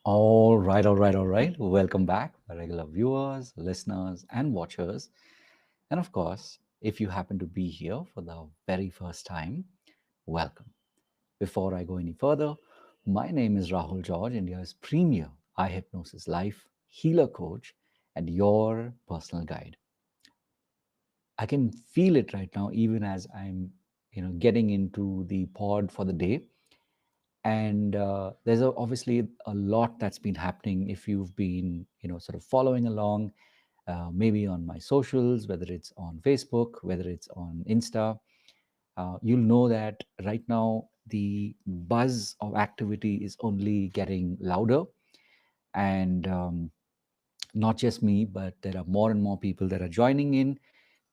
All right. Welcome back, my regular viewers, listeners, and watchers. And of course, if you happen to be here for the very first time, welcome. Before I go any further, my name is Rahul George, India's premier iHypnosis life healer coach and your personal guide. I can feel it right now, even as I'm, getting into the pod for the day. And there's obviously a lot that's been happening if you've been sort of following along, maybe on my socials, whether it's on Facebook, whether it's on Insta. You'll know that right now the buzz of activity is only getting louder, and not just me, but there are more and more people that are joining in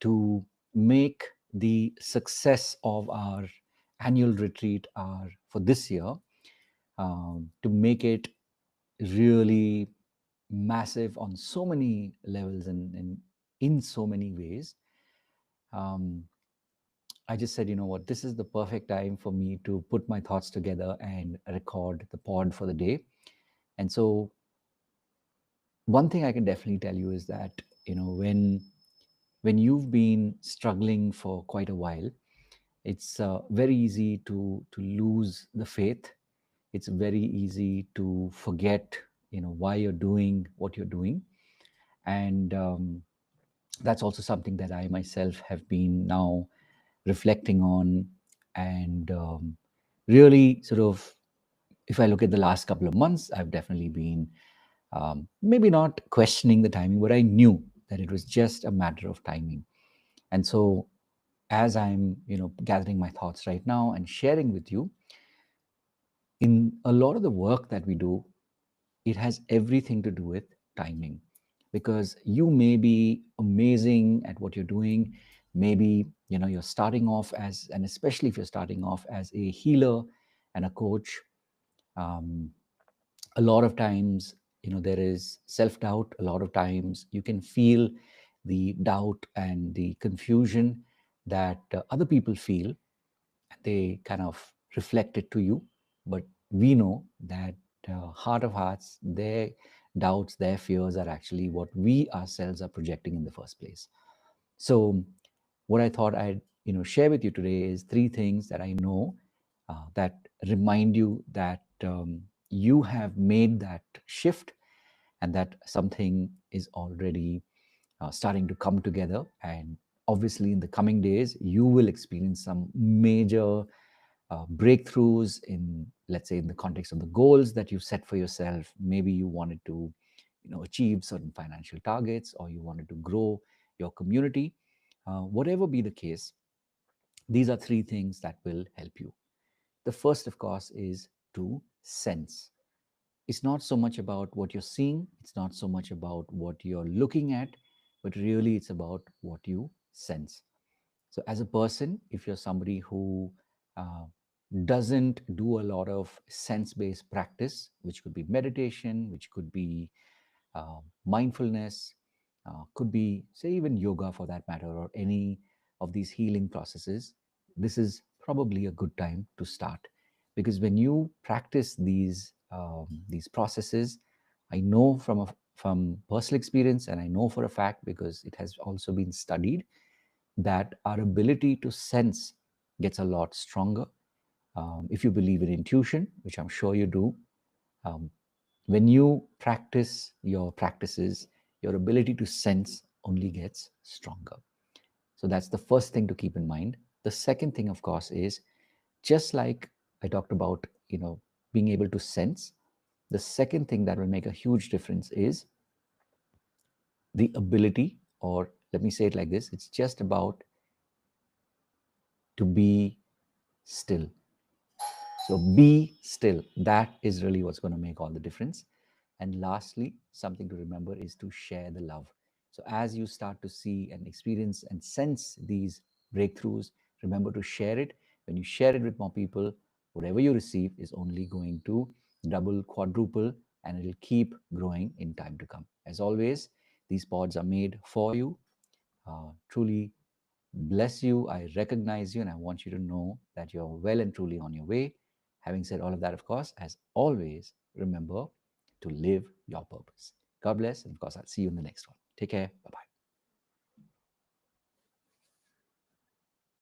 to make the success of our annual retreat for this year, to make it really massive on so many levels and in so many ways. Um, I just said, you know what, this is the perfect time for me to put my thoughts together and record the pod for the day. And so, one thing I can definitely tell you is that, when you've been struggling for quite a while, it's very easy to lose the faith. It's very easy to forget, why you're doing what you're doing. And that's also something that I myself have been now reflecting on, and really sort of, if I look at the last couple of months, I've definitely been maybe not questioning the timing, but I knew that it was just a matter of timing. And so, as I'm gathering my thoughts right now and sharing with you, in a lot of the work that we do, it has everything to do with timing, because you may be amazing at what you're doing. Maybe you're starting off as, and especially if you're starting off as a healer and a coach, um, a lot of times there is self-doubt. A lot of times you can feel the doubt and the confusion that other people feel. They kind of reflect it to you, but we know that heart of hearts, their doubts, their fears are actually what we ourselves are projecting in the first place. So what I thought I'd share with you today is three things that I know that remind you that you have made that shift, and that something is already starting to come together. And obviously, in the coming days, you will experience some major breakthroughs in, let's say, in the context of the goals that you set for yourself. Maybe you wanted to achieve certain financial targets, or you wanted to grow your community. Whatever be the case, these are three things that will help you. The first, of course, is to sense. It's not so much about what you're seeing, it's not so much about what you're looking at, but really it's about what you sense. So, as a person, if you're somebody who uh, doesn't do a lot of sense based practice, which could be meditation, which could be mindfulness, could be, say, even yoga for that matter, or any of these healing processes, this is probably a good time to start. Because when you practice these processes, I know from personal experience, and I know for a fact because it has also been studied, that our ability to sense gets a lot stronger. If you believe in intuition, which I'm sure you do, um, when you practice your practices, your ability to sense only gets stronger. So that's the first thing to keep in mind. The second thing, of course, is just like I talked about, being able to sense. The second thing that will make a huge difference is the ability, or let me say it like this, it's just about to be still. So be still. That is really what's going to make all the difference. And lastly, something to remember is to share the love. So as you start to see and experience and sense these breakthroughs, remember to share it. When you share it with more people, whatever you receive is only going to double, quadruple, and it'll keep growing in time to come. As always, these pods are made for you. Truly bless you. I recognize you, and I want you to know that you're well and truly on your way. Having said all of that, of course, as always, remember, to live your purpose. God bless. And of course, I'll see you in the next one. Take care. Bye bye.